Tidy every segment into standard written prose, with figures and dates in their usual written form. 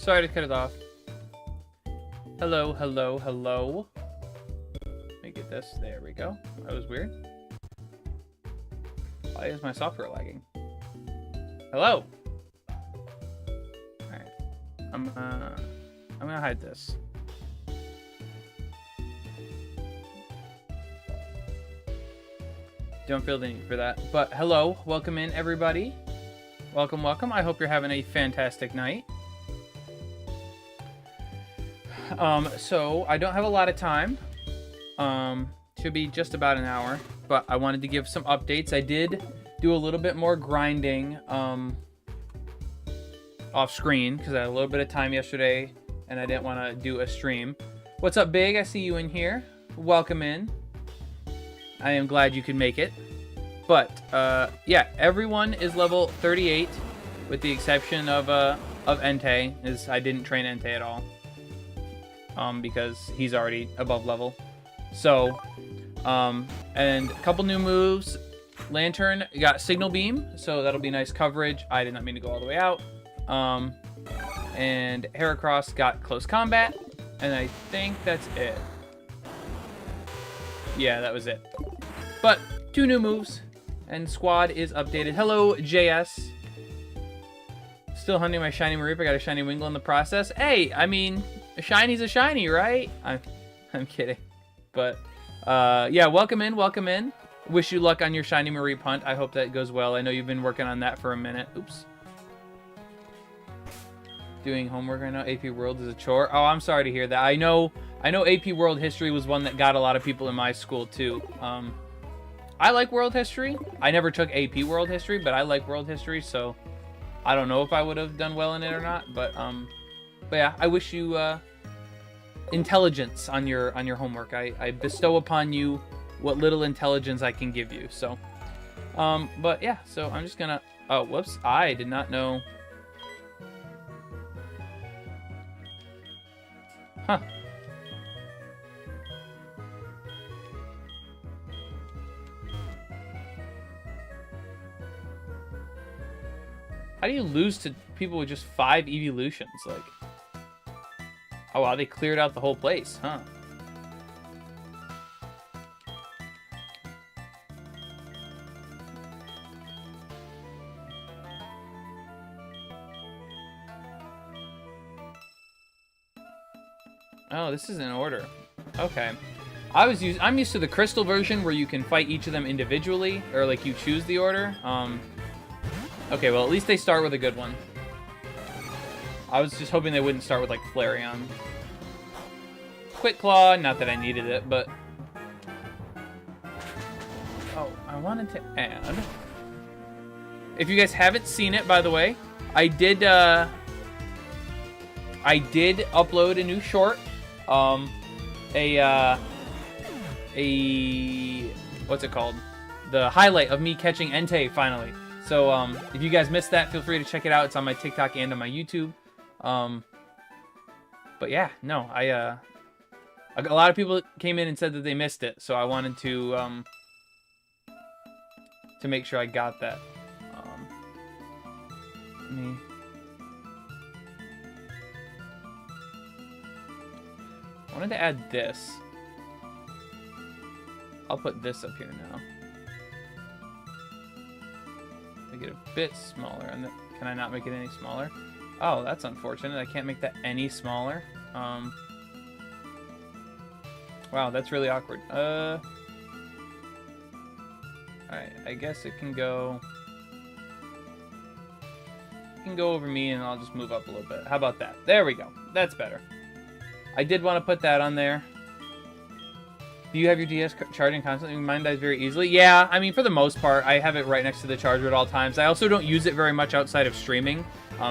Sorry to cut it off. Hello, hello, hello. Let me get this. There we go. That was weird. Why is my software lagging? Hello. All right. I'm gonna hide this. Don't feel the need for that. But hello, welcome in everybody. Welcome, welcome. I hope you're having a fantastic night. So I don't have a lot of time. Should be just about an hour, but I wanted to give some updates. I did do a little bit more grinding off screen because I had a little bit of time yesterday and I didn't want to do a stream. What's up, Big? I see you in here. Welcome in. I am glad you could make it. But yeah, everyone is level 38 with the exception of Entei. I didn't train Entei at all. Because he's already above level. So, and a couple new moves. Lantern got Signal Beam, so that'll be nice coverage. I did not mean to go all the way out. And Heracross got Close Combat, and I think that's it. Yeah, that was it. But 2 new moves, and Squad is updated. Hello, JS. Still hunting my shiny Mareep. I got a shiny Wingull in the process. Hey, I mean, a shiny's a shiny, right? I'm kidding. But, yeah, welcome in, welcome in. Wish you luck on your shiny Mareep hunt. I hope that goes well. I know you've been working on that for a minute. Oops. Doing homework right now. AP World is a chore. Oh, I'm sorry to hear that. I know AP World History was one that got a lot of people in my school, too. I like World History. I never took AP World History, but I like World History, so I don't know if I would have done well in it or not. But yeah, I wish you intelligence on your homework. I bestow upon you what little intelligence I can give you. So, but yeah, so I'm just gonna. Oh, whoops! I did not know. Huh. How do you lose to people with just 5 evolutions? Like, oh wow, they cleared out the whole place, huh? Oh, this is in order. Okay. I'm used to the crystal version where you can fight each of them individually, or like you choose the order. Okay, well, at least they start with a good one. I was just hoping they wouldn't start with, like, Flareon. Quick Claw, not that I needed it, but... Oh, I wanted to add... If you guys haven't seen it, by the way, I did upload a new short. What's it called? The highlight of me catching Entei, finally. So, if you guys missed that, feel free to check it out. It's on my TikTok and on my YouTube. But yeah, no, a lot of people came in and said that they missed it, so I wanted to make sure I got that. I wanted to add this. I'll put this up here now. Make it a bit smaller. And can I not make it any smaller? Oh, that's unfortunate. I can't make that any smaller. Wow, that's really awkward. Alright, I guess it can go... It can go over me and I'll just move up a little bit. How about that? There we go. That's better. I did want to put that on there. Do you have your DS charging constantly? Mine dies very easily. Yeah, I mean, for the most part, I have it right next to the charger at all times. I also don't use it very much outside of streaming,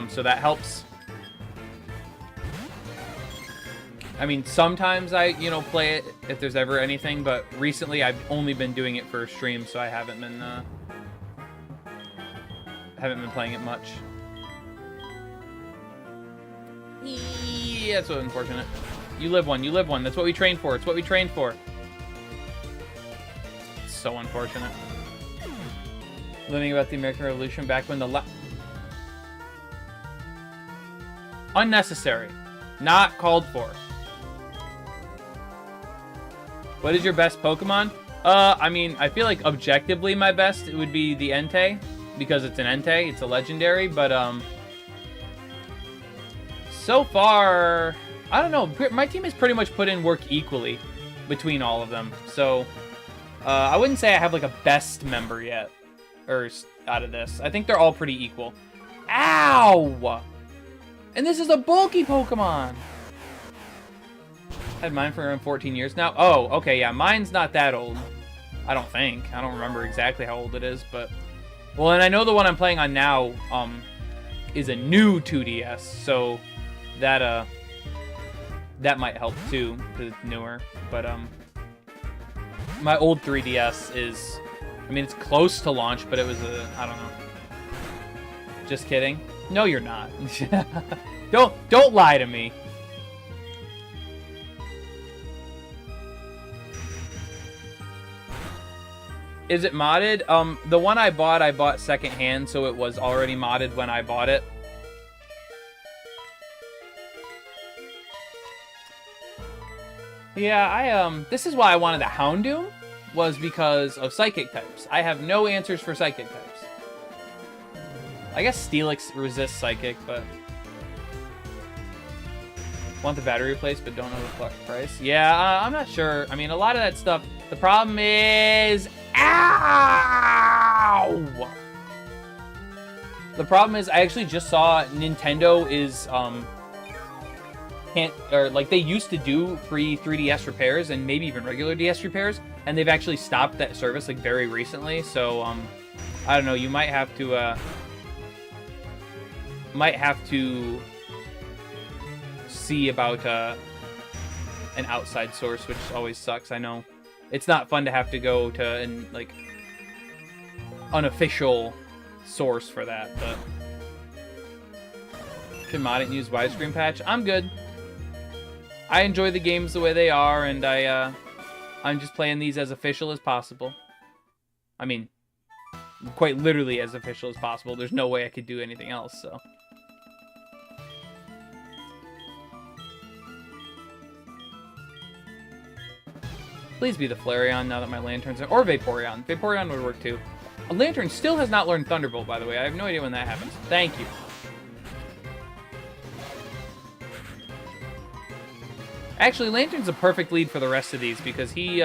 so that helps. I mean, sometimes I, play it if there's ever anything, but recently I've only been doing it for stream, so I haven't been playing it much. Yeah, that's so unfortunate. You live one, you live one. That's what we trained for. It's what we trained for. It's so unfortunate. Learning about the American Revolution back when the Unnecessary. Not called for. What is your best Pokemon? I mean, I feel like objectively my best it would be the Entei, because it's an Entei, it's a legendary, but so far, I don't know, my team has pretty much put in work equally between all of them, so I wouldn't say I have like a best member yet, or out of this. I think they're all pretty equal. Ow! And this is a bulky Pokemon! Had mine for around 14 years now. Oh, okay, yeah, mine's not that old. I don't think. I don't remember exactly how old it is, but... Well, and I know the one I'm playing on now, is a new 2DS, so that, that might help too, because it's newer. But, my old 3DS is... I mean, it's close to launch, but it was a... I don't know. Just kidding. No, you're not. Don't lie to me. Is it modded? The one I bought secondhand, so it was already modded when I bought it. Yeah, this is why I wanted the Houndoom, was because of Psychic types. I have no answers for Psychic types. I guess Steelix resists Psychic, but... Want the battery replaced, but don't know the price? Yeah, I'm not sure. I mean, a lot of that stuff... The problem is... Ow! The problem is, I actually just saw Nintendo is, they used to do free 3DS repairs and maybe even regular DS repairs, and they've actually stopped that service, like, very recently, so, I don't know, you might have to see about, an outside source, which always sucks, I know. It's not fun to have to go to an, like, unofficial source for that, but... Can mod it and use widescreen patch? I'm good. I enjoy the games the way they are, and I'm just playing these as official as possible. I mean, quite literally as official as possible. There's no way I could do anything else, so... Please be the Flareon now that my Lanturns are... Or Vaporeon. Vaporeon would work too. A Lantern still has not learned Thunderbolt, by the way. I have no idea when that happens. Thank you. Actually, Lantern's a perfect lead for the rest of these because he,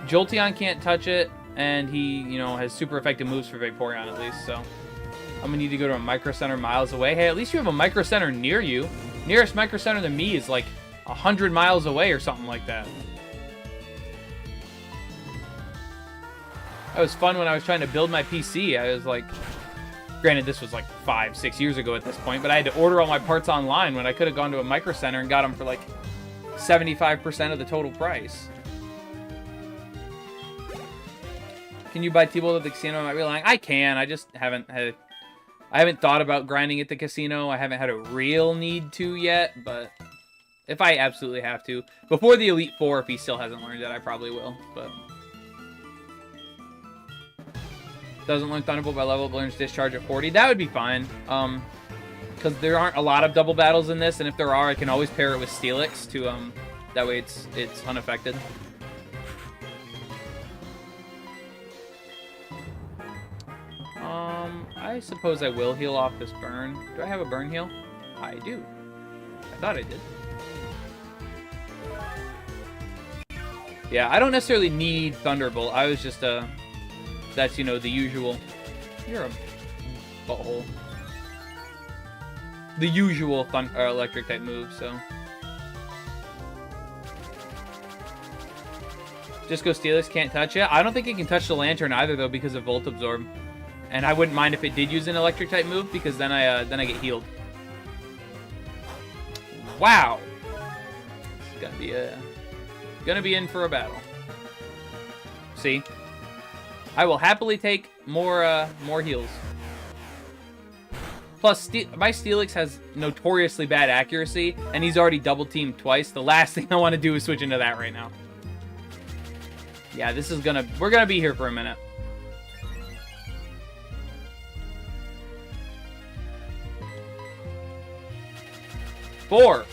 Jolteon can't touch it, and he, you know, has super effective moves for Vaporeon at least, so... I'm gonna need to go to a Micro Center miles away. Hey, at least you have a Micro Center near you. Nearest Micro Center to me is like 100 miles away or something like that. That was fun when I was trying to build my PC. I was like... Granted, this was like 5-6 years ago at this point, but I had to order all my parts online when I could have gone to a Micro Center and got them for like 75% of the total price. Can you buy T-Bolt at the casino? I might be lying. I can. I just haven't had... I haven't thought about grinding at the casino. I haven't had a real need to yet, but if I absolutely have to. Before the Elite Four, if he still hasn't learned it, I probably will, but... Doesn't learn Thunderbolt by level, but learns Discharge at 40. That would be fine. Because there aren't a lot of double battles in this, and if there are, I can always pair it with Steelix to, that way it's unaffected. I suppose I will heal off this burn. Do I have a burn heal? I do. I thought I did. Yeah, I don't necessarily need Thunderbolt. I was just, that's, you know, the usual... You're a butthole. The usual electric type move, so... Just go Steelix, can't touch it. I don't think it can touch the Lantern either, though, because of Volt Absorb. And I wouldn't mind if it did use an electric type move, because then I get healed. Wow! It's gonna be in for a battle. See? I will happily take more heals. Plus, my Steelix has notoriously bad accuracy, and he's already double-teamed twice. The last thing I want to do is switch into that right now. Yeah, this is gonna... We're gonna be here for a minute. 4,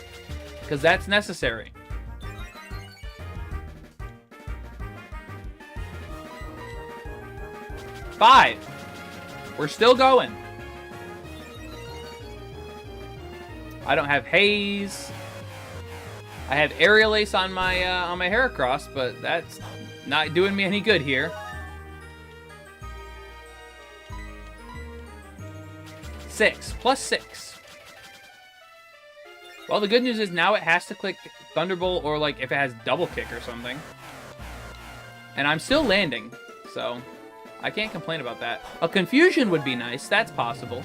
because that's necessary. Five. We're still going. I don't have haze. I have aerial ace on my Heracross, but that's not doing me any good here. 6 plus 6. Well, the good news is now it has to click Thunderbolt or like if it has double kick or something. And I'm still landing, so I can't complain about that. A confusion would be nice. That's possible.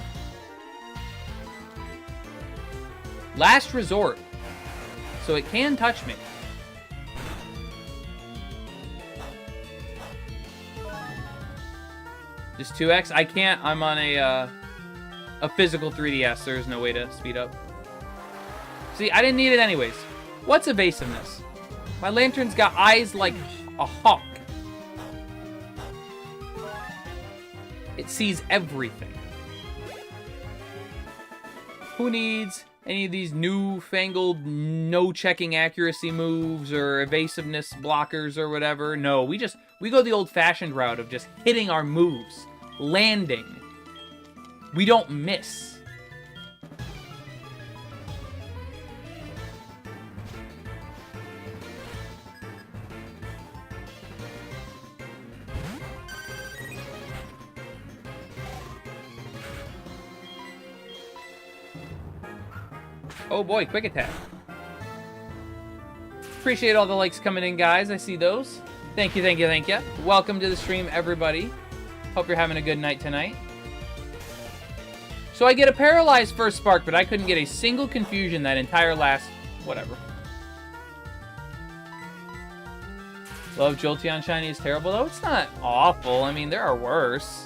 Last resort. So it can touch me. Just 2x? I can't. I'm on a physical 3DS. There's no way to speed up. See, I didn't need it anyways. What's evasiveness? My lantern's got eyes like a hawk. It sees everything. Who needs any of these newfangled no-checking accuracy moves or evasiveness blockers or whatever? No, we go the old-fashioned route of just hitting our moves, landing. We don't miss. Oh boy, quick attack. Appreciate all the likes coming in, guys. I see those. Thank you, thank you, thank you. Welcome to the stream, everybody. Hope you're having a good night tonight. So I get a paralyzed first spark, but I couldn't get a single confusion that entire last... whatever. Love Jolteon Shiny is terrible, though. It's not awful. I mean, there are worse.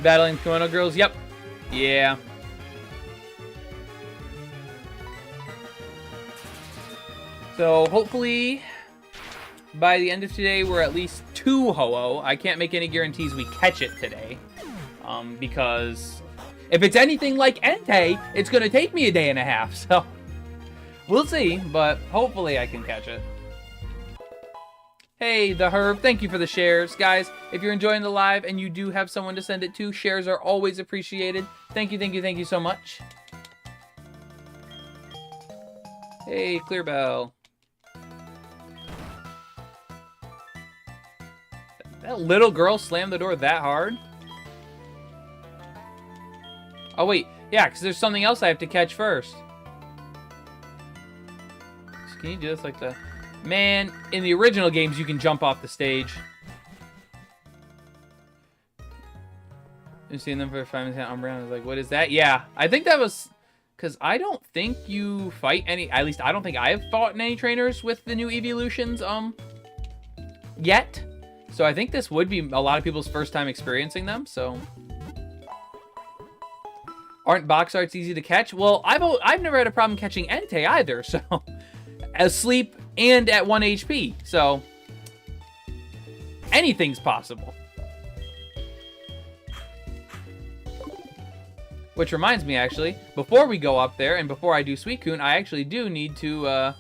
Battling Kimono Girls? Yep. Yeah. So, hopefully, by the end of today, we're at least 2 Ho-Oh. I can't make any guarantees we catch it today. Because if it's anything like Entei, it's going to take me a day and a half. So, we'll see. But hopefully I can catch it. Hey, the Herb, thank you for the shares. Guys, if you're enjoying the live and you do have someone to send it to, shares are always appreciated. Thank you, thank you, thank you so much. Hey, Clearbell. That little girl slammed the door that hard? Oh, wait. Yeah, because there's something else I have to catch first. So can you do this like that? Man, in the original games, you can jump off the stage. You've seen them for 5 minutes. Umbreon, I was like, what is that? Yeah, I think that was... Because I don't think you fight any... At least I don't think I have fought any trainers with the new evolutions, yet. So I think this would be a lot of people's first time experiencing them, so... Aren't box arts easy to catch? Well, I've never had a problem catching Entei either, so... Asleep and at 1 HP, so... Anything's possible. Which reminds me, actually, before we go up there and before I do Suicune, I actually do need to,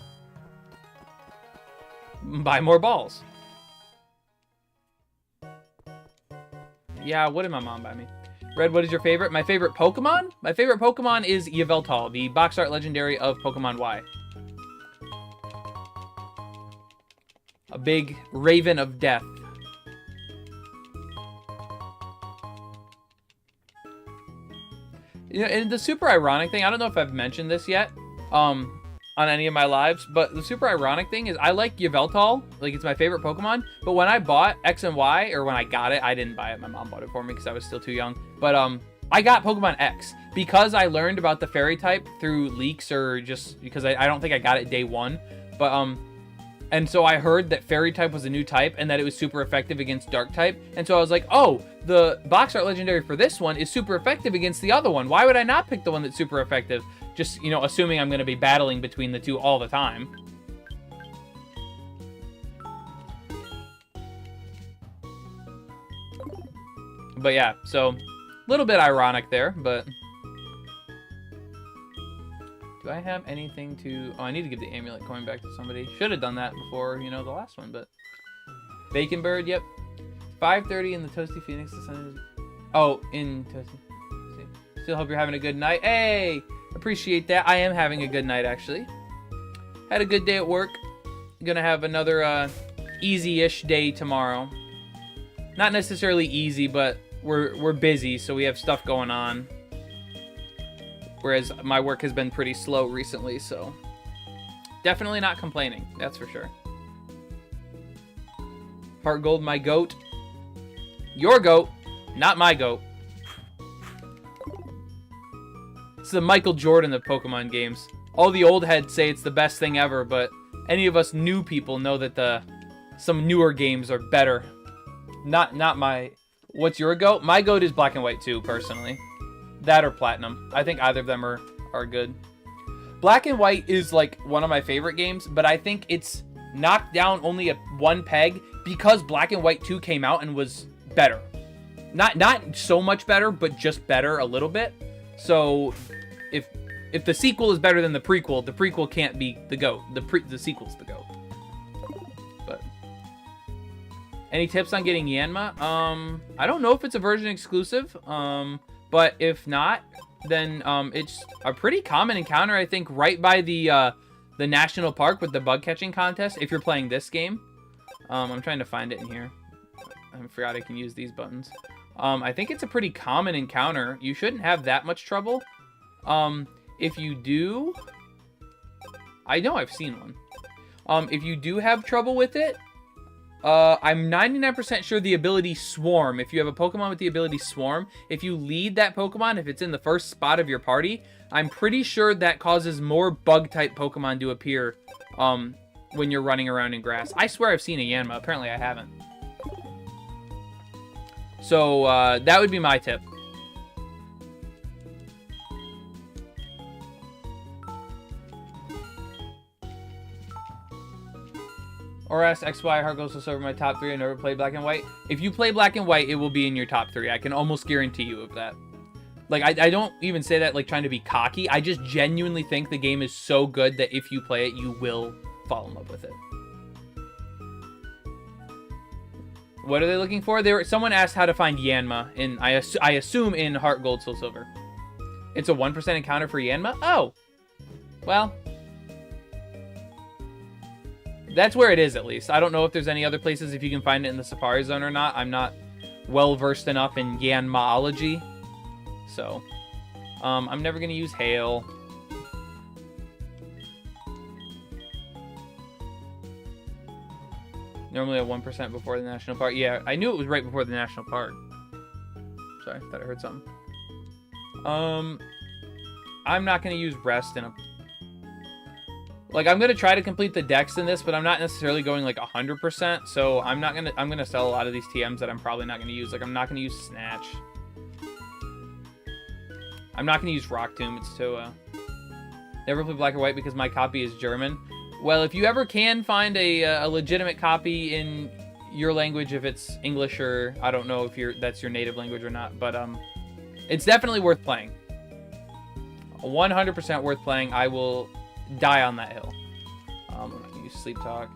buy more balls. Yeah, what did my mom buy me? Red, what is your favorite? My favorite Pokemon? My favorite Pokemon is Yveltal, the box art legendary of Pokemon Y. A big Raven of Death. You know, and the super ironic thing, I don't know if I've mentioned this yet on any of my lives, but the super ironic thing is I like Yveltal, like it's my favorite Pokemon, but when I bought X and Y, or when I got it, I didn't buy it, my mom bought it for me because I was still too young, but I got Pokemon X because I learned about the fairy type through leaks or just because I don't think I got it day one, but and so I heard that fairy type was a new type and that it was super effective against dark type. And so I was like, oh, the box art legendary for this one is super effective against the other one. Why would I not pick the one that's super effective? Just, you know, assuming I'm going to be battling between the two all the time. But yeah, so a little bit ironic there, but do I have anything to... Oh, I need to give the amulet coin back to somebody. Should have done that before, you know, the last one, but... Bacon Bird, yep. 5:30 in the Toasty Phoenix. The sun is... Oh, in Toasty. Still hope you're having a good night. Hey! Appreciate that. I am having a good night, actually. Had a good day at work. Gonna have another easy-ish day tomorrow. Not necessarily easy, but we're busy, so we have stuff going on. Whereas my work has been pretty slow recently, so definitely not complaining, that's for sure. HeartGold, my goat. Your goat, not my goat. It's the Michael Jordan of Pokemon games. All the old heads say it's the best thing ever, but any of us new people know that some newer games are better. Not my... What's your goat? My goat is Black and White 2, personally. That or Platinum. I think either of them are good. Black and White is like one of my favorite games, but I think it's knocked down only one peg because Black and White 2 came out and was better. Not so much better, but just better a little bit. So if the sequel is better than the prequel can't be the GOAT. The sequel's the GOAT. But any tips on getting Yanma? I don't know if it's a version exclusive. But if not, then it's a pretty common encounter, I think, right by the national park with the bug catching contest. If you're playing this game, I'm trying to find it in here. I forgot I can use these buttons. I think it's a pretty common encounter. You shouldn't have that much trouble. If you do, I know I've seen one. If you do have trouble with it, I'm 99% sure the ability Swarm, if you have a Pokemon with the ability Swarm, if you lead that Pokemon, if it's in the first spot of your party, I'm pretty sure that causes more bug-type Pokemon to appear when you're running around in grass. I swear I've seen a Yanma. Apparently I haven't. So, that would be my tip. Or ask XY HeartGold goes over my top 3. I never played Black and White. If you play Black and White, it will be in your top 3. I can almost guarantee you of that. Like, I don't even say that like trying to be cocky. I just genuinely think the game is so good that if you play it, you will fall in love with it. What are they looking for? Someone asked how to find Yanma, in I assume in HeartGold Soul Silver. It's a 1% encounter for Yanma? Oh! Well... That's where it is, at least. I don't know if there's any other places if you can find it in the Safari Zone or not. I'm not well-versed enough in Yanmaology. So, I'm never going to use Hail. Normally at 1% before the National Park. Yeah, I knew it was right before the National Park. Sorry, thought I heard something. I'm not going to use Rest in a... Like, I'm going to try to complete the dex in this, but I'm not necessarily going, like, 100%, so I'm going to sell a lot of these TMs that I'm probably not going to use. Like, I'm not going to use Snatch. I'm not going to use Rock Tomb. It's too, Never play Black or White because my copy is German. Well, if you ever can find a legitimate copy in your language, if it's English or, I don't know if that's your native language or not, but, it's definitely worth playing. 100% worth playing. I will... die on that hill. I'm gonna use Sleep Talk.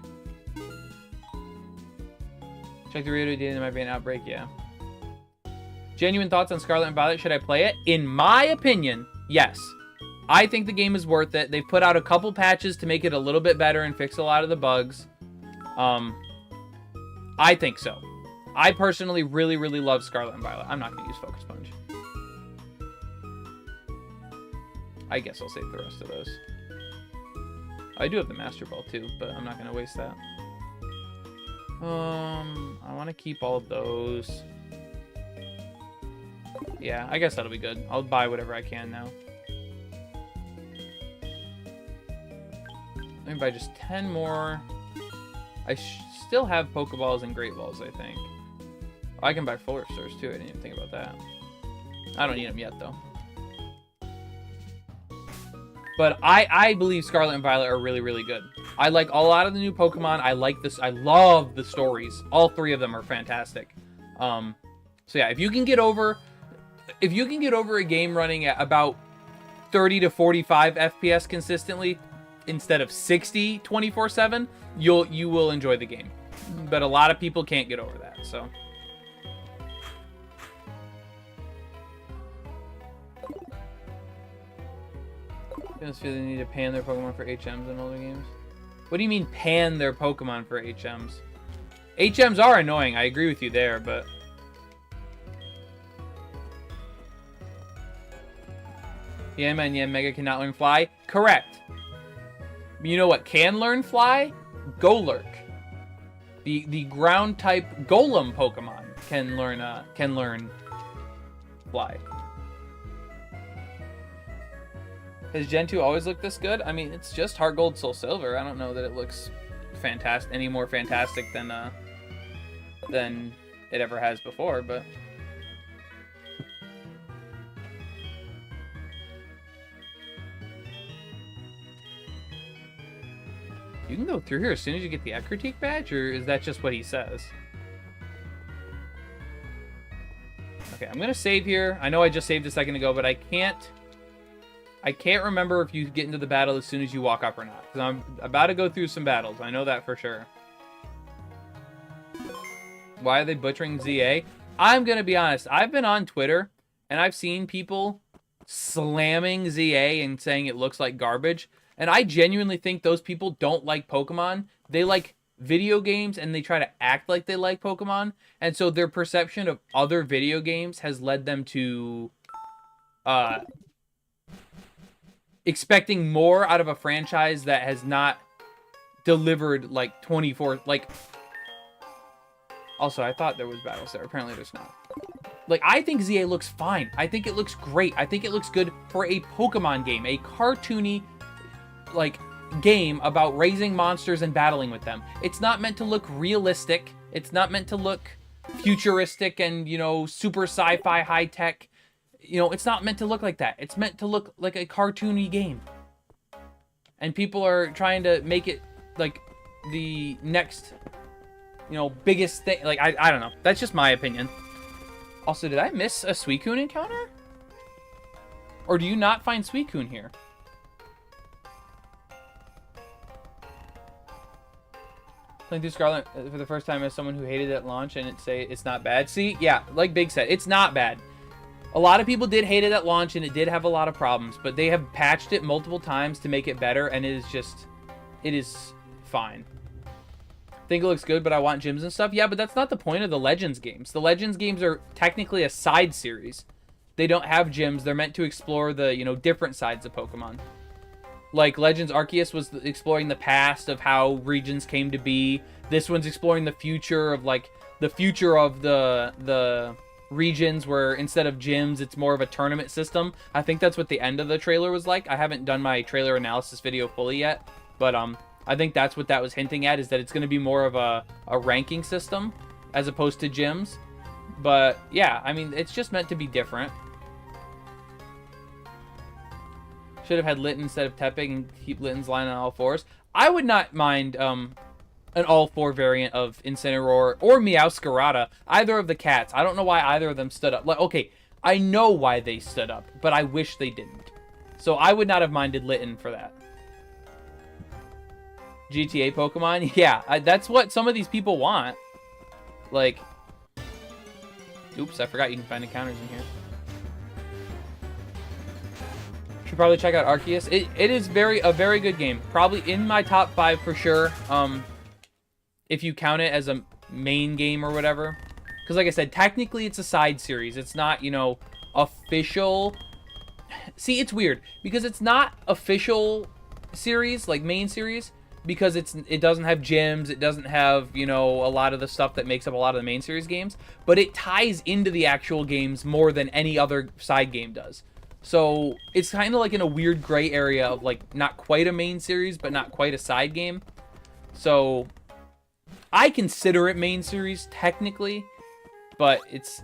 Check the radio data. There might be an outbreak. Yeah. Genuine thoughts on Scarlet and Violet. Should I play it? In my opinion, yes. I think the game is worth it. They've put out a couple patches to make it a little bit better and fix a lot of the bugs. I think so. I personally really, really love Scarlet and Violet. I'm not gonna use Focus Punch. I guess I'll save the rest of those. I do have the Master Ball too, but I'm not going to waste that. I want to keep all of those. Yeah, I guess that'll be good. I'll buy whatever I can now. Let me buy just 10 more. I still have Pokeballs and Great Balls, I think. Oh, I can buy Fuller Stars too. I didn't even think about that. I don't need them yet, though. But I believe Scarlet and Violet are really, really good. I like a lot of the new Pokemon. I like this. I love the stories. All three of them are fantastic. So yeah, if you can get over a game running at about 30 to 45 FPS consistently instead of 60 24/7, you will enjoy the game. But a lot of people can't get over that, so. I just feel they need to pan their Pokemon for HMs in older games. What do you mean pan their Pokemon for HMs? HMs are annoying, I agree with you there, but... Yeah, man, yeah, Mega cannot learn Fly? Correct. You know what can learn Fly? Golurk. The ground type Golem Pokemon can learn Fly. Has Gen 2 always looked this good? I mean, it's just HeartGold, Soul Silver. I don't know that it looks fantastic, any more fantastic than it ever has before, but... You can go through here as soon as you get the Critique badge, or is that just what he says? Okay, I'm gonna save here. I know I just saved a second ago, but I can't remember if you get into the battle as soon as you walk up or not. Because I'm about to go through some battles. I know that for sure. Why are they butchering ZA? I'm gonna be honest. I've been on Twitter, and I've seen people slamming ZA and saying it looks like garbage. And I genuinely think those people don't like Pokemon. They like video games, and they try to act like they like Pokemon. And so their perception of other video games has led them to expecting more out of a franchise that has not delivered like 24... Like, also, I thought there was battles there. Apparently there's not. Like, I think ZA looks fine. I think it looks great. I think it looks good for a Pokemon game. A cartoony... like game about raising monsters and battling with them. It's not meant to look realistic. It's not meant to look futuristic and, you know, super sci-fi high tech. You know, it's not meant to look like that. It's meant to look like a cartoony game. And people are trying to make it like the next, you know, biggest thing. Like, I don't know. That's just my opinion. Also, did I miss a Suicune encounter? Or do you not find Suicune here? Playing through Scarlet for the first time as someone who hated it at launch and say it's not bad. See, yeah, like Big said, it's not bad. A lot of people did hate it at launch, and it did have a lot of problems, but they have patched it multiple times to make it better, and it is fine. Think it looks good, but I want gyms and stuff. Yeah, but that's not the point of the Legends games. The Legends games are technically a side series. They don't have gyms. They're meant to explore the, you know, different sides of Pokemon. Like, Legends Arceus was exploring the past of how regions came to be. This one's exploring the future of, like, the future of the regions where instead of gyms, it's more of a tournament system. I think that's what the end of the trailer was like. I haven't done my trailer analysis video fully yet, but I think that's what that was hinting at, is that it's going to be more of a ranking system as opposed to gyms. But, yeah, I mean, it's just meant to be different. Should have had Litten instead of Tepig and keep Litten's line on all fours. I would not mind an all-four variant of Incineroar or Meowscarada, either of the cats. I don't know why either of them stood up. Like, okay, I know why they stood up, but I wish they didn't. So I would not have minded Litten for that. GTA Pokemon? Yeah, that's what some of these people want. Like, oops, I forgot you can find encounters in here. Should probably check out Arceus. It is a very good game. Probably in my top 5 for sure. If you count it as a main game or whatever. Because like I said, technically it's a side series. It's not, you know, official. See, it's weird. Because it's not official series, like main series. Because it doesn't have gyms. It doesn't have, you know, a lot of the stuff that makes up a lot of the main series games. But it ties into the actual games more than any other side game does. So it's kind of like in a weird gray area of like not quite a main series, but not quite a side game. So I consider it main series technically, but it's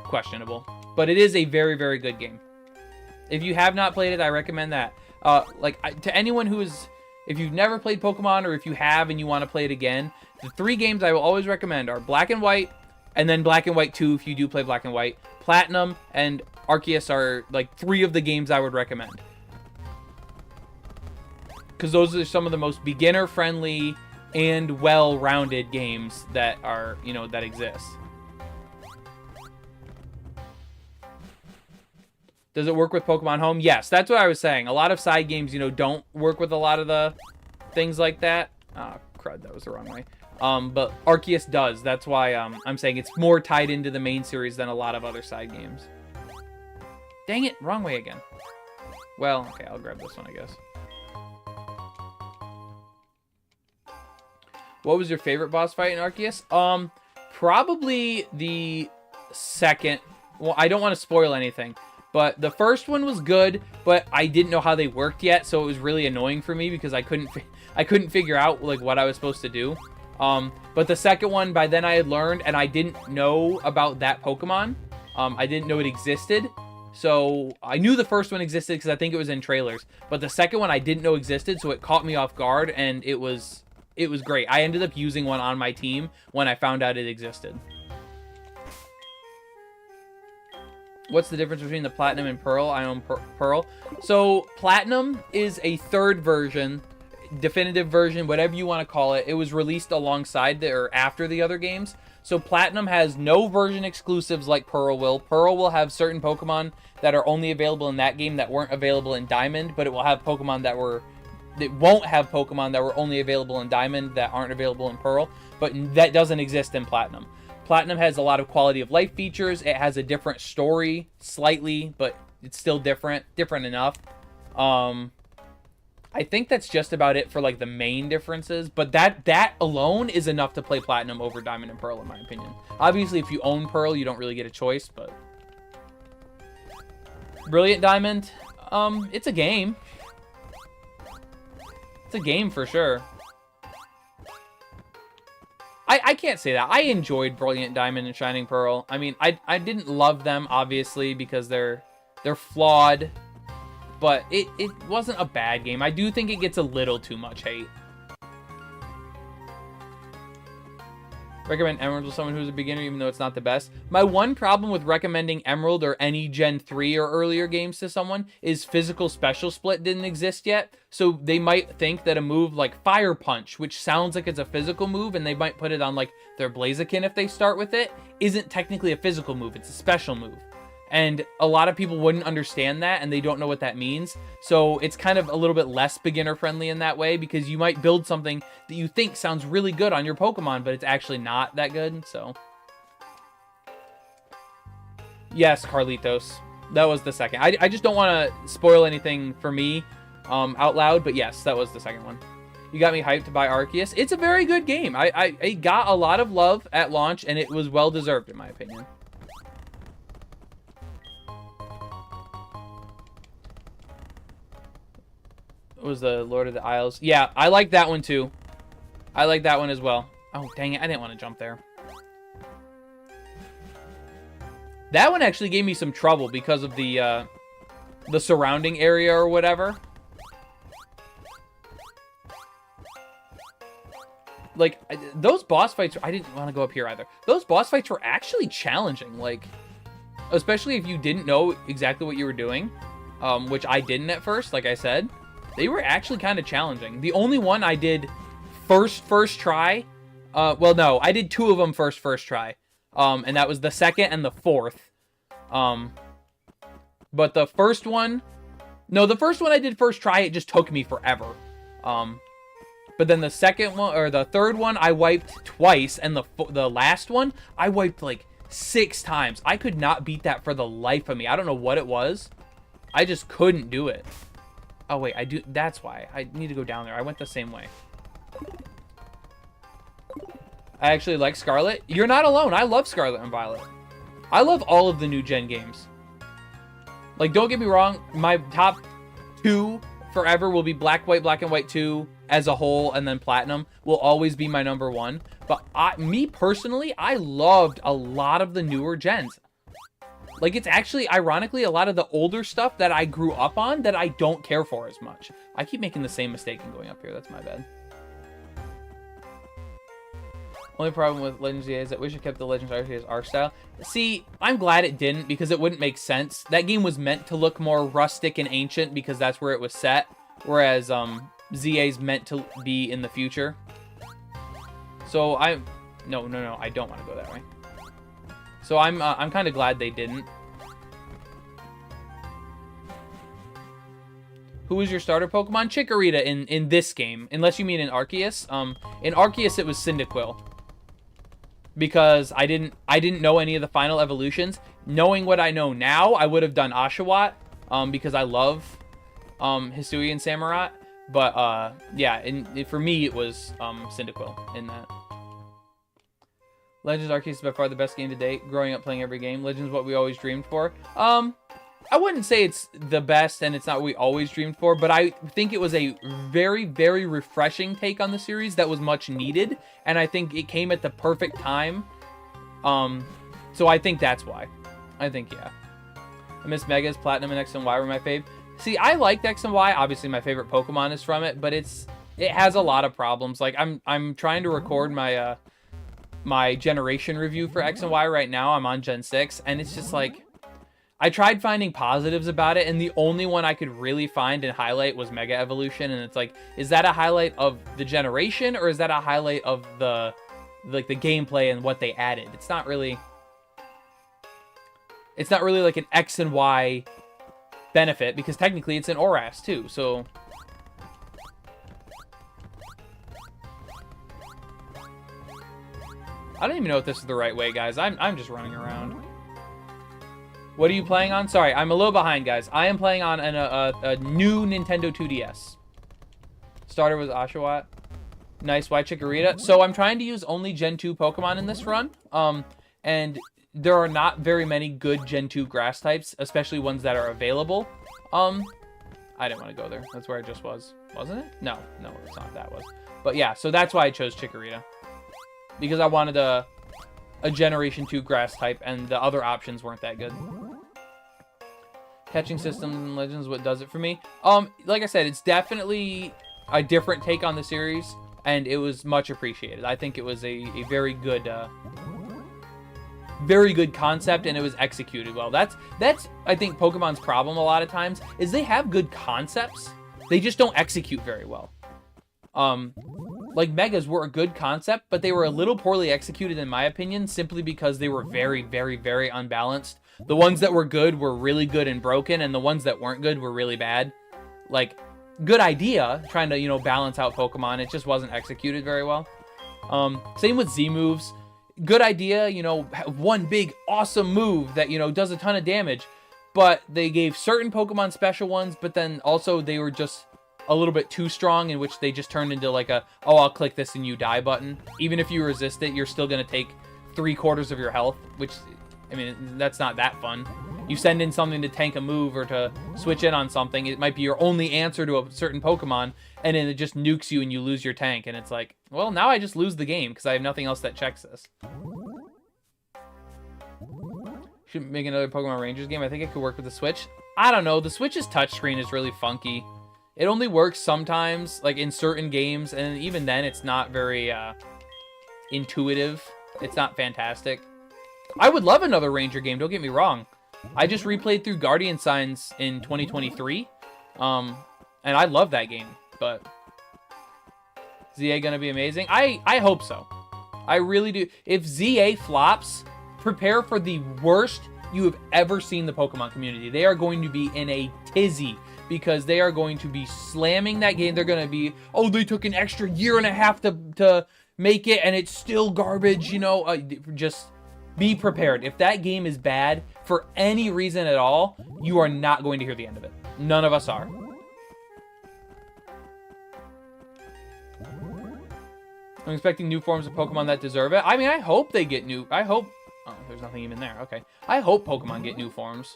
questionable. But it is a very, very good game. If you have not played it, I recommend that. To anyone who is, if you've never played Pokemon or if you have and you want to play it again, the 3 games I will always recommend are Black and White, And then Black and White 2 if you do play Black and White. Platinum and Arceus are like 3 of the games I would recommend. Because those are some of the most beginner-friendly and well-rounded games that are, you know, that exist. Does it work with Pokemon Home? Yes, that's what I was saying. A lot of side games, you know, don't work with a lot of the things like that. Ah, crud, that was the wrong way. But Arceus does. That's why I'm saying it's more tied into the main series than a lot of other side games. Dang it, wrong way again. Well, okay, I'll grab this one, I guess. What was your favorite boss fight in Arceus? Probably the second. Well, I don't want to spoil anything. But the first one was good, but I didn't know how they worked yet, so it was really annoying for me because I couldn't figure out like what I was supposed to do. But the second one, by then I had learned, and I didn't know about that Pokemon. I didn't know it existed, so I knew the first one existed because I think it was in trailers. But the second one I didn't know existed, so it caught me off guard, and it was great. I ended up using one on my team when I found out it existed. What's the difference between the Platinum and Pearl? I own Pearl. So Platinum is a third version, definitive version, whatever you want to call it. It was released alongside or after the other games. So Platinum has no version exclusives like Pearl will. Pearl will have certain Pokemon that are only available in that game that weren't available in Diamond, but it will have Pokemon that won't have Pokemon that were only available in Diamond that aren't available in Pearl, but that doesn't exist in Platinum. Platinum has a lot of quality of life features. It has a different story, slightly, but it's still different enough. I think that's just about it for like the main differences, but that alone is enough to play Platinum over Diamond and Pearl, in my opinion. Obviously, if you own Pearl, you don't really get a choice, but Brilliant Diamond, it's a game. It's a game for sure. I can't say that. I enjoyed Brilliant Diamond and Shining Pearl. I mean, I didn't love them, obviously, because they're flawed. But it wasn't a bad game. I do think it gets a little too much hate. Recommend Emerald to someone who's a beginner, even though it's not the best. My one problem with recommending Emerald or any Gen 3 or earlier games to someone is physical special split didn't exist yet. So they might think that a move like Fire Punch, which sounds like it's a physical move, and they might put it on like their Blaziken if they start with it, isn't technically a physical move. It's a special move. And a lot of people wouldn't understand that, and they don't know what that means. So it's kind of a little bit less beginner-friendly in that way, because you might build something that you think sounds really good on your Pokemon, but it's actually not that good, so. Yes, Carlitos. That was the second. I just don't want to spoil anything for me out loud, but yes, that was the second one. You got me hyped to buy Arceus. It's a very good game. I got a lot of love at launch, and it was well-deserved, in my opinion. Was the Lord of the Isles. Yeah, I like that one too. I like that one as well. Oh, dang it. I didn't want to jump there. That one actually gave me some trouble because of the surrounding area or whatever. Like, those boss fights, I didn't want to go up here either. Those boss fights were actually challenging. Like, especially if you didn't know exactly what you were doing, which I didn't at first, like I said. They were actually kind of challenging. The only one I did first try. Well, no, I did 2 of them first try. And that was the second and the fourth. But the first one... No, the first one I did first try, it just took me forever. But then the second one, or the third one, I wiped twice. And the last one, I wiped like 6 times. I could not beat that for the life of me. I don't know what it was. I just couldn't do it. Oh, wait, I do. That's why. I need to go down there. I went the same way. I actually like Scarlet. You're not alone. I love Scarlet and Violet. I love all of the new gen games. Like, don't get me wrong. My top 2 forever will be Black and White 2 as a whole, and then Platinum will always be my number 1. But me personally, I loved a lot of the newer gens. Like, it's actually, ironically, a lot of the older stuff that I grew up on that I don't care for as much. I keep making the same mistake in going up here. That's my bad. Only problem with Legends ZA is that wish it kept the Legends Arceus art style. See, I'm glad it didn't because it wouldn't make sense. That game was meant to look more rustic and ancient because that's where it was set, whereas ZA's meant to be in the future. So no, I don't want to go that way. So I'm kind of glad they didn't. Who was your starter Pokemon? Chikorita in this game, unless you mean in Arceus. In Arceus it was Cyndaquil. Because I didn't know any of the final evolutions. Knowing what I know now, I would have done Oshawott, because I love Hisuian Samurott. But yeah, for me it was Cyndaquil in that. Legends Arceus is by far the best game to date. Growing up playing every game, Legends is what we always dreamed for. I wouldn't say it's the best and it's not what we always dreamed for, but I think it was a very, very refreshing take on the series that was much needed, and I think it came at the perfect time. So I think that's why. I think, yeah. I miss Megas, Platinum, and X and Y were my fave. See, I liked X and Y. Obviously, my favorite Pokemon is from it, but it has a lot of problems. Like, I'm trying to record my my generation review for X and Y right now. I'm on Gen 6, and it's just like, I tried finding positives about it, and the only one I could really find and highlight was Mega Evolution, and it's like, is that a highlight of the generation, or is that a highlight of the gameplay and what they added? It's not really like an X and Y benefit, because technically it's an ORAS too, so... I don't even know if this is the right way, guys. I'm just running around. What are you playing on? Sorry, I'm a little behind, guys. I am playing on a new Nintendo 2DS. Starter was Oshawott. Nice, why Chikorita? So I'm trying to use only Gen 2 Pokemon in this run. And there are not very many good Gen 2 grass types, especially ones that are available. I didn't want to go there. That's where I just was. Wasn't it? No, it's not. That was. But yeah, so that's why I chose Chikorita. Because I wanted a Generation 2 grass type, and the other options weren't that good. Catching system in Legends, what does it for me? Like I said, it's definitely a different take on the series, and it was much appreciated. I think it was a very good concept, and it was executed well. That's I think Pokemon's problem a lot of times, is they have good concepts, they just don't execute very well. Like Megas were a good concept, but they were a little poorly executed in my opinion, simply because they were very, very, very unbalanced. The ones that were good were really good and broken, and the ones that weren't good were really bad. Like, good idea, trying to, you know, balance out Pokemon. It just wasn't executed very well. Same with Z moves. Good idea, you know, one big awesome move that, you know, does a ton of damage, but they gave certain Pokemon special ones, but then also they were just a little bit too strong, in which they just turned into like a, oh, I'll click this and you die button. Even if you resist it, you're still going to take 3/4 of your health, which, I mean, that's not that fun. You send in something to tank a move or to switch in on something, it might be your only answer to a certain Pokemon, and then it just nukes you and you lose your tank, and it's like, well, now I just lose the game because I have nothing else that checks this. Should make another Pokemon Rangers game. I think it could work with the Switch. I don't know. The Switch's touchscreen is really funky. It only works sometimes, like in certain games, and even then it's not very intuitive. It's not fantastic. I would love another Ranger game, don't get me wrong. I just replayed through Guardian Signs in 2023, and I love that game, but ZA gonna be amazing? I hope so. I really do. If ZA flops, prepare for the worst you have ever seen the Pokemon community. They are going to be in a tizzy, because they are going to be slamming that game. They're going to be, oh, they took an extra 1.5 years to make it, and it's still garbage, you know. Just be prepared. If that game is bad for any reason at all, you are not going to hear the end of it. None of us are. I'm expecting new forms of Pokemon that deserve it. I mean, I hope they get new. I hope. Oh, there's nothing even there. Okay. I hope Pokemon get new forms.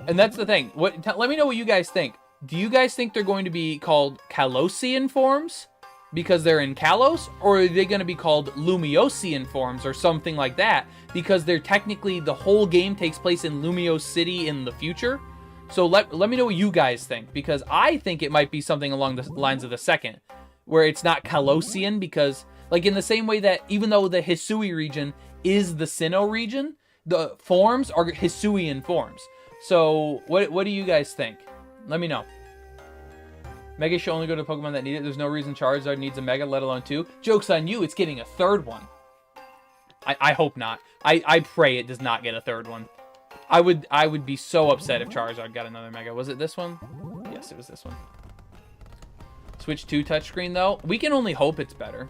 And that's the thing. Let me know what you guys think. Do you guys think they're going to be called Kalosian forms because they're in Kalos? Or are they going to be called Lumiosian forms or something like that? Because they're technically, the whole game takes place in Lumiose City in the future. So let me know what you guys think. Because I think it might be something along the lines of the second, where it's not Kalosian, because Like in the same way that even though the Hisui region is the Sinnoh region, the forms are Hisuian forms. So what do you guys think? Let me know. Mega should only go to Pokemon that need it. There's no reason Charizard needs a Mega, let alone 2. Joke's on you, it's getting a 3rd one. I hope not. I pray it does not get a 3rd one. I would be so upset if Charizard got another Mega. Was it this one? Yes, it was this one. Switch 2 touchscreen, though. We can only hope it's better.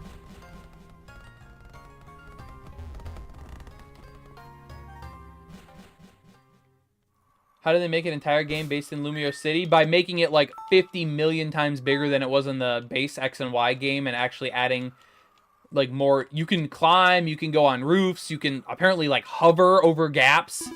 How do they make an entire game based in Lumio City? By making it like 50 million times bigger than it was in the base X and Y game, and actually adding like more. You can climb, you can go on roofs, you can apparently like hover over gaps.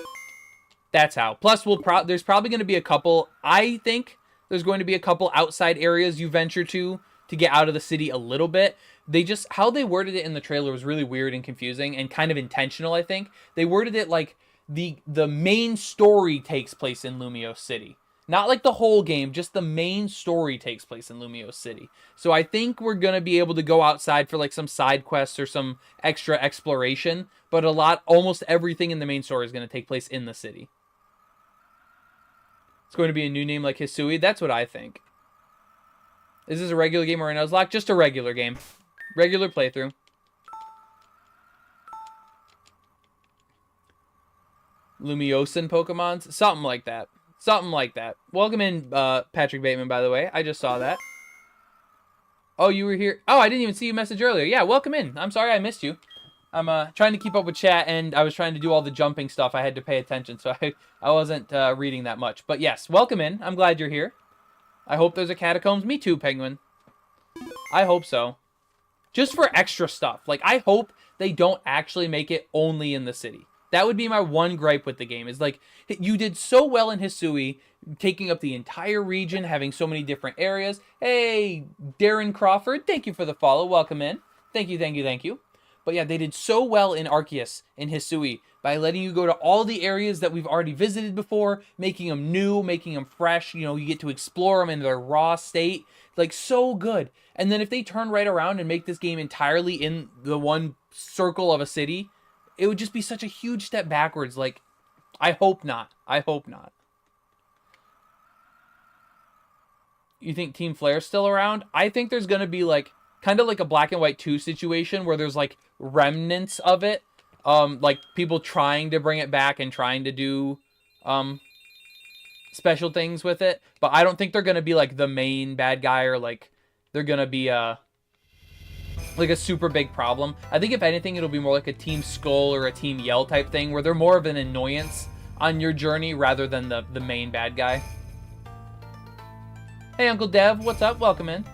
That's how. Plus, there's probably going to be a couple. I think there's going to be a couple outside areas you venture to get out of the city a little bit. They just, how they worded it in the trailer was really weird and confusing and kind of intentional, I think. They worded it like the main story takes place in Lumio City. Not like the whole game, just the main story takes place in Lumio City. So I think we're going to be able to go outside for like some side quests or some extra exploration, but almost everything in the main story is going to take place in the city. It's going to be a new name like Hisui. That's what I think. Is this a regular game or a Nuzlocke? Just a regular game. Regular playthrough. Lumiosan Pokemons? Something like that. Something like that. Welcome in, Patrick Bateman, by the way. I just saw that. Oh, you were here. Oh, I didn't even see you message earlier. Yeah, welcome in. I'm sorry I missed you. I'm trying to keep up with chat, and I was trying to do all the jumping stuff. I had to pay attention, so I wasn't reading that much. But yes, welcome in. I'm glad you're here. I hope there's a Catacombs. Me too, Penguin. I hope so. Just for extra stuff. Like, I hope they don't actually make it only in the city. That would be my one gripe with the game. Is like, you did so well in Hisui, taking up the entire region, having so many different areas. Hey, Darren Crawford, thank you for the follow. Welcome in. Thank you, thank you, thank you. But yeah, they did so well in Arceus, in Hisui, by letting you go to all the areas that we've already visited before, making them new, making them fresh. You know, you get to explore them in their raw state. Like, so good. And then if they turn right around and make this game entirely in the one circle of a city, it would just be such a huge step backwards. Like, I hope not. I hope not. You think Team Flare's still around? I think there's going to be, like, kind of like a Black and White 2 situation where there's, like, remnants of it. Like, people trying to bring it back and trying to do special things with it. But I don't think they're going to be, like, the main bad guy, or, like, they're going to be, like a super big problem. I think if anything, it'll be more like a Team Skull or a Team Yell type thing, where they're more of an annoyance on your journey rather than the main bad guy. Hey, Uncle Dev, what's up? Welcome in.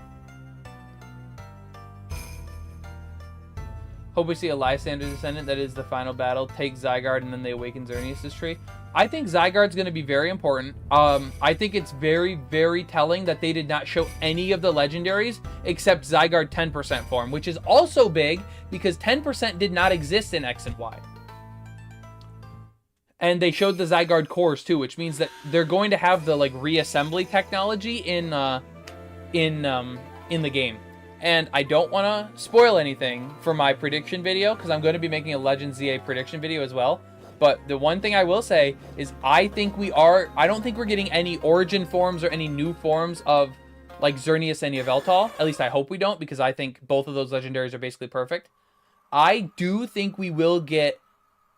Hope we see a Lysander Descendant that is the final battle. Take Zygarde and then they awaken Xerneas' tree. I think Zygarde's going to be very important. I think it's very, very telling that they did not show any of the legendaries except Zygarde 10% form, which is also big because 10% did not exist in X and Y. And they showed the Zygarde cores too, which means that they're going to have the like reassembly technology in the game. And I don't want to spoil anything for my prediction video because I'm going to be making a Legends ZA prediction video as well. But the one thing I will say is I don't think we're getting any origin forms or any new forms of like Xerneas and Yveltal. At least I hope we don't, because I think both of those legendaries are basically perfect. I do think we will get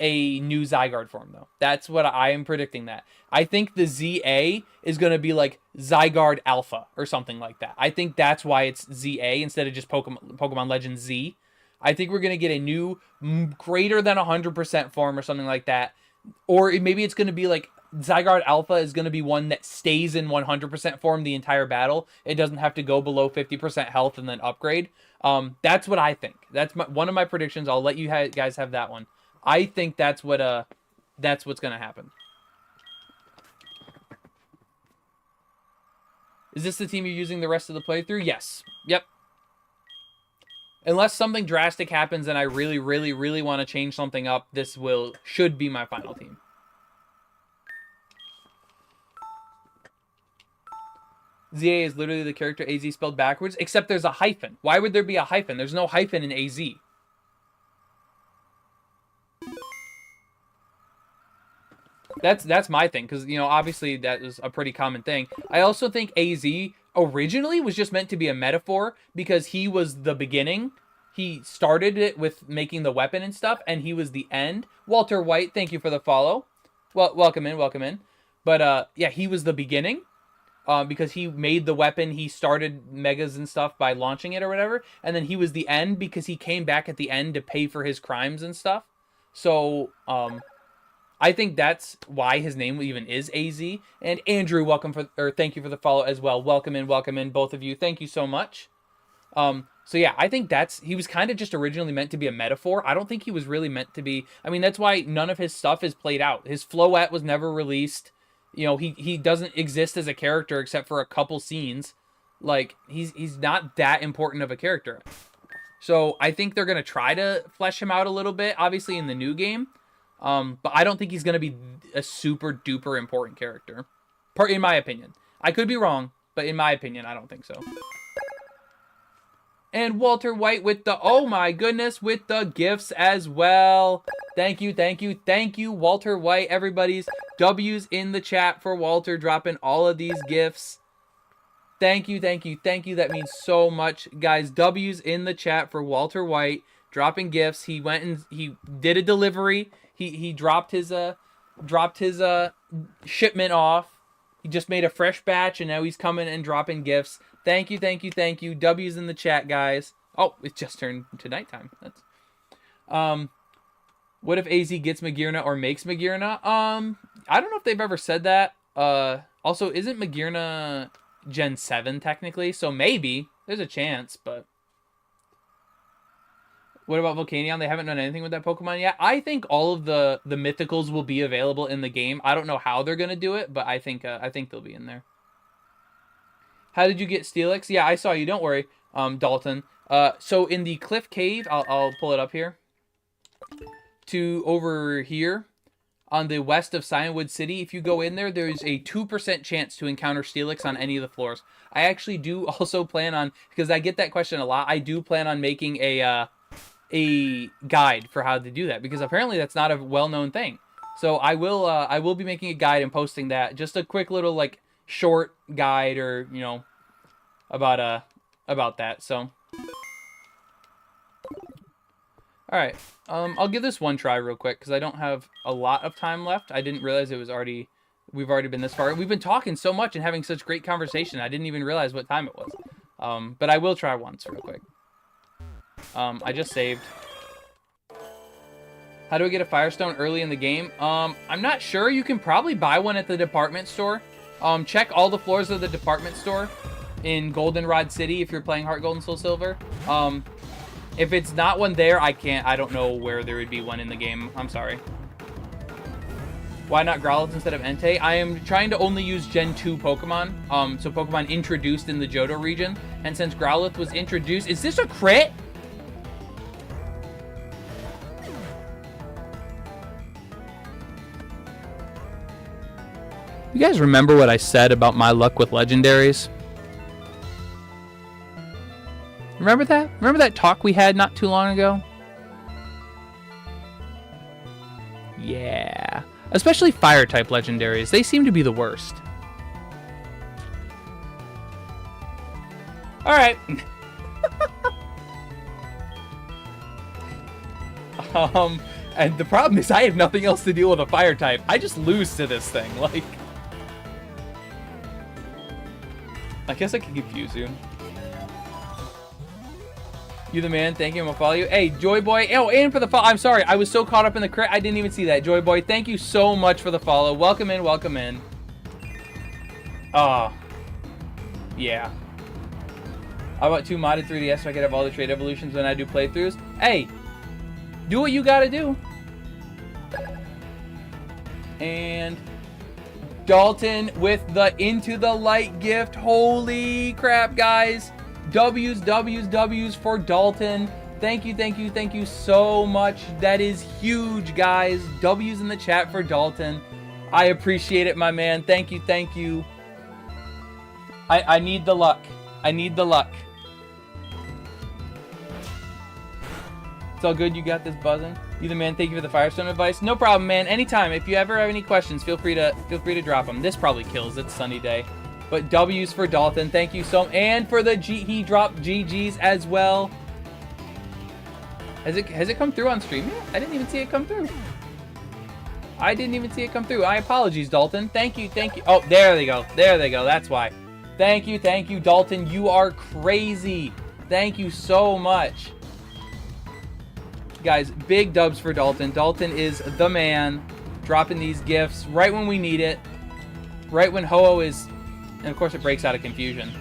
a new Zygarde form though. That's what I am predicting that. I think the ZA is going to be like Zygarde Alpha or something like that. I think that's why it's ZA instead of just Pokemon Legends Z. I think we're going to get a new greater than 100% form or something like that. Or maybe it's going to be like Zygarde Alpha is going to be one that stays in 100% form the entire battle. It doesn't have to go below 50% health and then upgrade. That's what I think. That's one of my predictions. I'll let you guys have that one. I think that's what's going to happen. Is this the team you're using the rest of the playthrough? Yes. Yep. Unless something drastic happens and I really, really, really want to change something up, this should be my final team. ZA is literally the character AZ spelled backwards, except there's a hyphen. Why would there be a hyphen? There's no hyphen in AZ. That's my thing, because, you know, obviously that is a pretty common thing. I also think AZ originally was just meant to be a metaphor, because he was the beginning. He started it with making the weapon and stuff, and he was the end. Walter White, thank you for the follow. Well, welcome in, welcome in. But, yeah, he was the beginning, because he made the weapon. He started Megas and stuff by launching it or whatever, and then he was the end because he came back at the end to pay for his crimes and stuff. So, I think that's why his name even is AZ. And Andrew, thank you for the follow as well. Welcome in, both of you. Thank you so much. So yeah, I think he was kind of just originally meant to be a metaphor. I don't think he was really meant to be. I mean, that's why none of his stuff is played out. His Floette was never released. You know, he doesn't exist as a character except for a couple scenes. Like, he's not that important of a character. So I think they're going to try to flesh him out a little bit, obviously in the new game. But I don't think he's going to be a super duper important character, in my opinion. I could be wrong, but in my opinion, I don't think so. And Walter White with the, oh my goodness, with the gifts as well. Thank you, Walter White. Everybody's W's in the chat for Walter dropping all of these gifts. Thank you. That means so much, guys. W's in the chat for Walter White dropping gifts. He went and he did a delivery. He dropped his shipment off. He just made a fresh batch, and now he's coming and dropping gifts. Thank you. W's in the chat, guys. Oh, it just turned to nighttime. That's what if AZ gets Magearna or makes Magearna? I don't know if they've ever said that. Also, isn't Magearna Gen 7 technically? So maybe there's a chance, but what about Volcanion? They haven't done anything with that Pokemon yet. I think all of the mythicals will be available in the game. I don't know how they're gonna do it, but I think they'll be in there. How did you get Steelix? Yeah, I saw you. Don't worry, Dalton. So in the Cliff Cave, I'll pull it up here. To over here, on the west of Cyanwood City, if you go in there, there's a 2% chance to encounter Steelix on any of the floors. I actually do also plan on, because I get that question a lot, I do plan on making a guide for how to do that, because apparently that's not a well-known thing. So I will be making a guide and posting that, just a quick little like short guide, or you know, about that. So all right, I'll give this one try real quick because I don't have a lot of time left. I didn't realize we've already been this far. We've been talking so much and having such great conversation. I didn't even realize what time it was. But I will try once real quick. I just saved. How do I get a Firestone early in the game? I'm not sure. You can probably buy one at the department store. Check all the floors of the department store in Goldenrod City if you're playing HeartGold and Soul Silver. If it's not one there, I don't know where there would be one in the game. I'm sorry. Why not Growlithe instead of Entei? I am trying to only use Gen 2 Pokemon. So Pokemon introduced in the Johto region. And since Growlithe was introduced... Is this a crit? You guys remember what I said about my luck with legendaries? Remember that? Remember that talk we had not too long ago? Yeah. Especially fire-type legendaries. They seem to be the worst. Alright. And the problem is I have nothing else to deal with a fire-type. I just lose to this thing. Like... I guess I could confuse you. You the man. Thank you. I'm gonna follow you. Hey, Joy Boy. Oh, and for the follow. I'm sorry. I was so caught up in the crit. I didn't even see that. Joy Boy, thank you so much for the follow. Welcome in. Welcome in. Oh. Yeah. I bought 2 modded 3DS so I could have all the trait evolutions when I do playthroughs. Hey. Do what you gotta do. And... Dalton with the Into the Light gift. Holy crap, guys. W's for Dalton. Thank you so much. That is huge, guys. W's in the chat for Dalton. I appreciate it, my man. Thank you. I need the luck. I need the luck. It's all good. You got this buzzing. You the man. Thank you for the Firestone advice. No problem, man. Anytime. If you ever have any questions, feel free to drop them. This probably kills. It's sunny day. But W's for Dalton. Thank you so much. And for the he dropped GGs as well. Has it come through on stream yet? I didn't even see it come through. I didn't even see it come through. Apologies, Dalton. Thank you. Thank you. Oh, there they go. There they go. That's why. Thank you. Thank you, Dalton. You are crazy. Thank you so much. Guys, big dubs for Dalton. Dalton is the man, dropping these gifts right when we need it, right when Ho-Oh is, and of course it breaks out of confusion.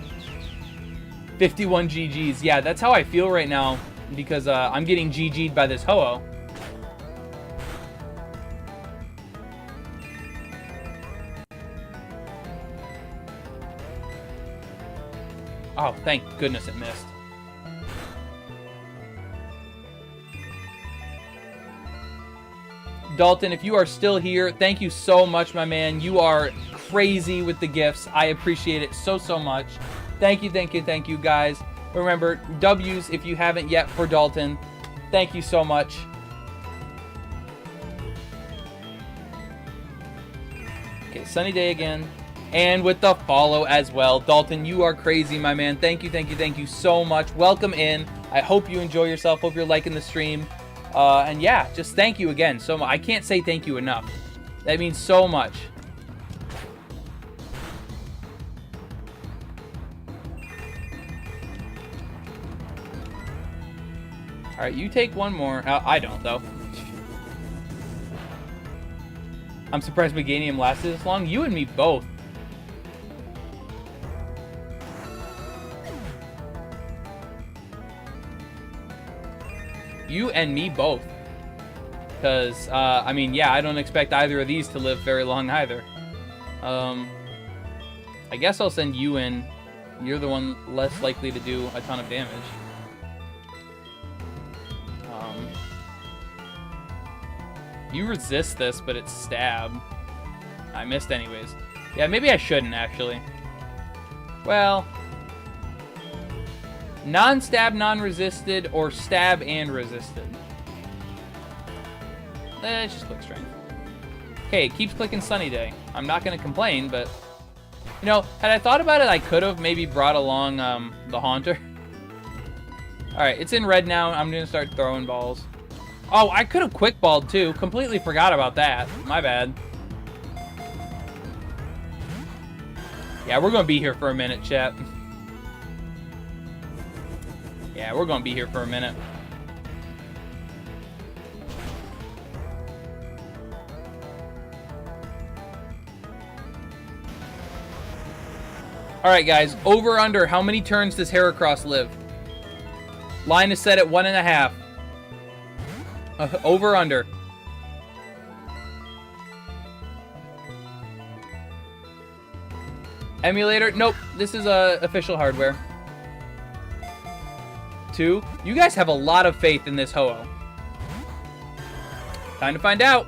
51 GGs. Yeah, that's how I feel right now because I'm getting GG'd by this Ho-Oh. Oh, thank goodness it missed. Dalton, if you are still here, thank you so much, my man. You are crazy with the gifts. I appreciate it so, so much. Thank you, thank you, thank you, guys. Remember, W's if you haven't yet for Dalton. Thank you so much. Okay, sunny day again. And with the follow as well. Dalton, you are crazy, my man. Thank you, thank you, thank you so much. Welcome in. I hope you enjoy yourself. Hope you're liking the stream. And yeah, just thank you again so much. I can't say thank you enough. That means so much. All right, you take one more. I don't, though. I'm surprised Meganium lasted this long. You and me both. You and me both. Because, I mean, yeah, I don't expect either of these to live very long either. I guess I'll send you in. You're the one less likely to do a ton of damage. You resist this, but it's stab. I missed anyways. Yeah, maybe I shouldn't, actually. Well... non-stab, non-resisted, or stab and resisted. Let's just click strength. Okay, it keeps clicking sunny day. I'm not going to complain, but... you know, had I thought about it, I could have maybe brought along the Haunter. Alright, it's in red now. I'm going to start throwing balls. Oh, I could have quick balled too. Completely forgot about that. My bad. Yeah, we're going to be here for a minute, chat. Yeah, we're going to be here for a minute. Alright, guys. Over, under. How many turns does Heracross live? Line is set at 1.5. Over, under. Emulator? Nope. This is official hardware. 2. You guys have a lot of faith in this Ho-Oh. Time to find out.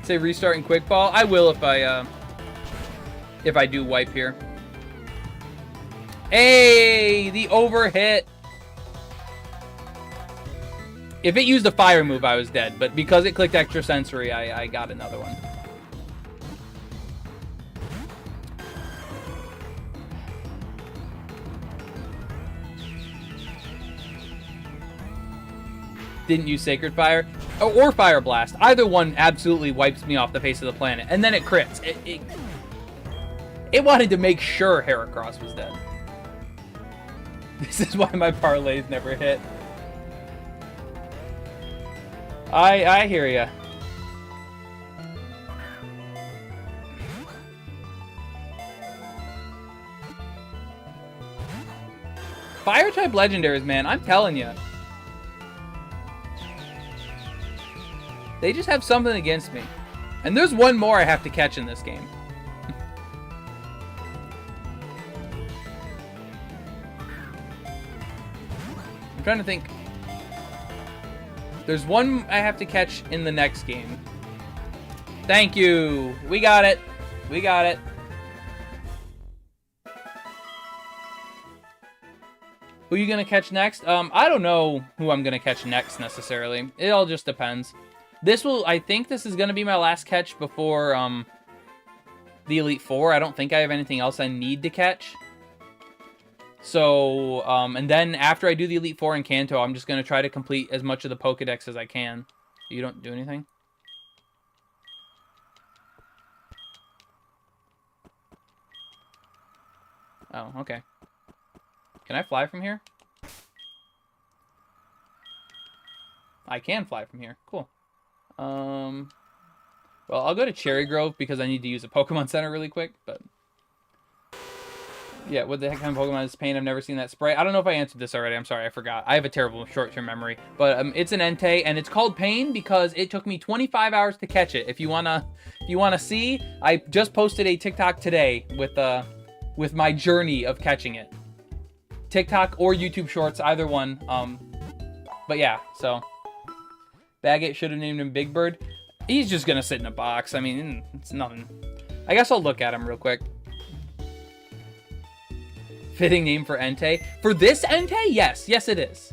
Say restart and quick ball. I will if I do wipe here. Hey, the over hit. If it used a fire move, I was dead. But because it clicked extrasensory, I got another one. Didn't use Sacred Fire. Or Fire Blast. Either one absolutely wipes me off the face of the planet. And then it crits. It wanted to make sure Heracross was dead. This is why my parlays never hit. I hear ya. Fire type legendaries, man, I'm telling you. They just have something against me. And there's one more I have to catch in this game. I'm trying to think. There's one I have to catch in the next game. Thank you. We got it. We got it. Who are you going to catch next? I don't know who I'm going to catch next necessarily. It all just depends. I think this is going to be my last catch before the Elite Four. I don't think I have anything else I need to catch. So, and then after I do the Elite Four in Kanto, I'm just going to try to complete as much of the Pokedex as I can. You don't do anything? Oh, okay. Can I fly from here? I can fly from here. Cool. Well, I'll go to Cherry Grove because I need to use a Pokemon Center really quick, but... Yeah, what the heck kind of Pokemon is Pain? I've never seen that spray. I don't know if I answered this already. I'm sorry, I forgot. I have a terrible short-term memory. But it's an Entei, and it's called Pain because it took me 25 hours to catch it. If you wanna see, I just posted a TikTok today with my journey of catching it. TikTok or YouTube Shorts, either one. But yeah, so Baggett should have named him Big Bird. He's just gonna sit in a box. I mean, it's nothing. I guess I'll look at him real quick. Fitting name for Entei. For this Entei? Yes. Yes, it is.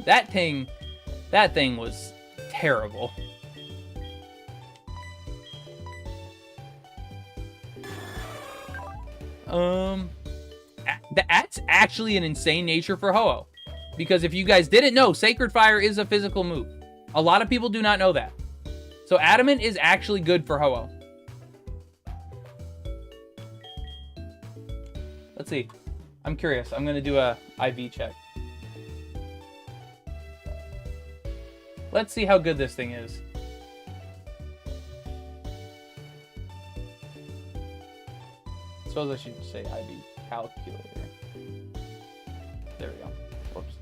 That thing was terrible. That's actually an insane nature for Ho-Oh. Because if you guys didn't know, Sacred Fire is a physical move. A lot of people do not know that. So Adamant is actually good for Ho-Oh. Let's see. I'm curious. I'm going to do a IV check. Let's see how good this thing is. I suppose I should say IV calculator. There we go. Whoops.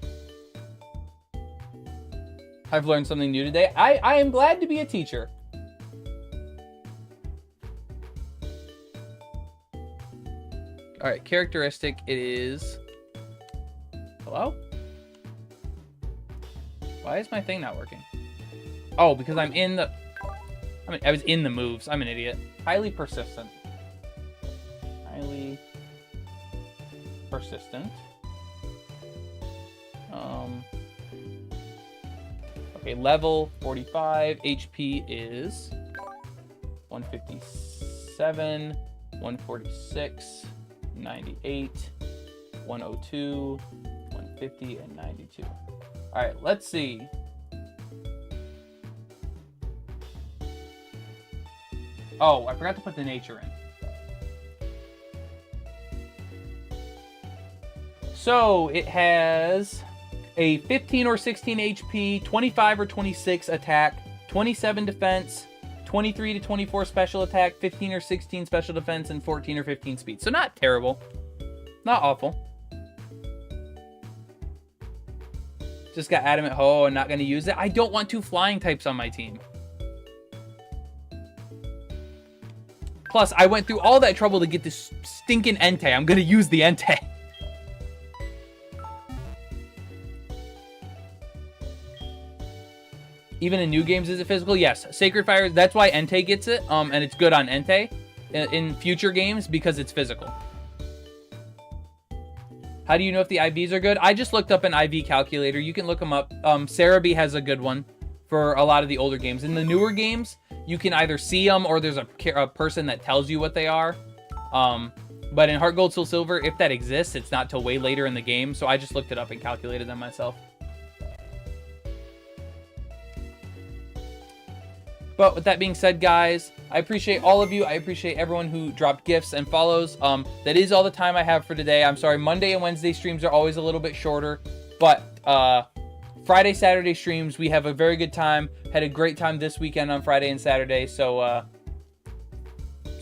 I've learned something new today. I am glad to be a teacher. All right, characteristic, it is... Hello? Why is my thing not working? Oh, because I'm in the... I was in the moves. I'm an idiot. Highly persistent. Highly persistent. Okay, level 45. HP is 157, 146... 98, 102, 150, and 92. All right, let's see. Oh, I forgot to put the nature in. So it has a 15 or 16 HP, 25 or 26 attack, 27 defense, 23 to 24 special attack, 15 or 16 special defense, and 14 or 15 speed. So not terrible. Not awful. Just got Adamant Ho and not going to use it. I don't want two flying types on my team. Plus, I went through all that trouble to get this stinking Entei. I'm going to use the Entei. Even in new games, is it physical? Yes. Sacred Fire, that's why Entei gets it, and it's good on Entei in future games because it's physical. How do you know if the IVs are good? I just looked up an IV calculator. You can look them up. Cerebi has a good one for a lot of the older games. In the newer games, you can either see them or there's a person that tells you what they are. But in HeartGold, Soul Silver, if that exists, it's not till way later in the game. So I just looked it up and calculated them myself. But with that being said, guys, I appreciate all of you. I appreciate everyone who dropped gifts and follows. That is all the time I have for today. I'm sorry, Monday and Wednesday streams are always a little bit shorter. But Friday, Saturday streams, we have a very good time. Had a great time this weekend on Friday and Saturday. So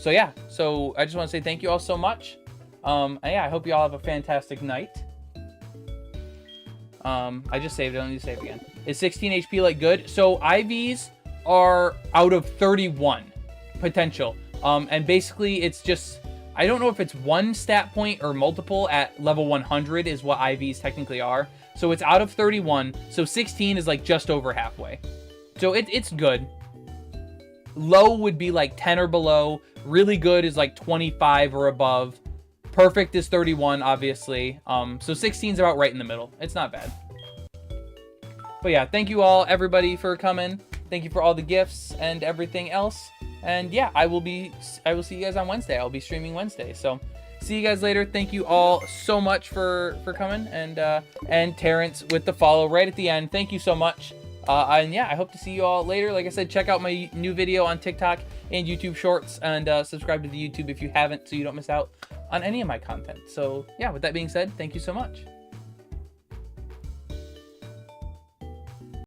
yeah. So I just want to say thank you all so much. And yeah, I hope you all have a fantastic night. I just saved it. I don't need to save again. Is 16 HP like good? So IVs are out of 31 potential. And basically it's just, I don't know if it's one stat point or multiple at level 100 is what IVs technically are. So it's out of 31. So 16 is like just over halfway. So it's good. Low would be like 10 or below. Really good is like 25 or above. Perfect is 31, obviously. So 16 is about right in the middle. It's not bad. But yeah, thank you all, everybody, for coming. Thank you for all the gifts and everything else. And yeah, I will see you guys on Wednesday. I'll be streaming Wednesday. So see you guys later. Thank you all so much for coming. And Terrence with the follow right at the end. Thank you so much. And yeah, I hope to see you all later. Like I said, check out my new video on TikTok and YouTube Shorts, and subscribe to the YouTube if you haven't, so you don't miss out on any of my content. So yeah, with that being said, thank you so much.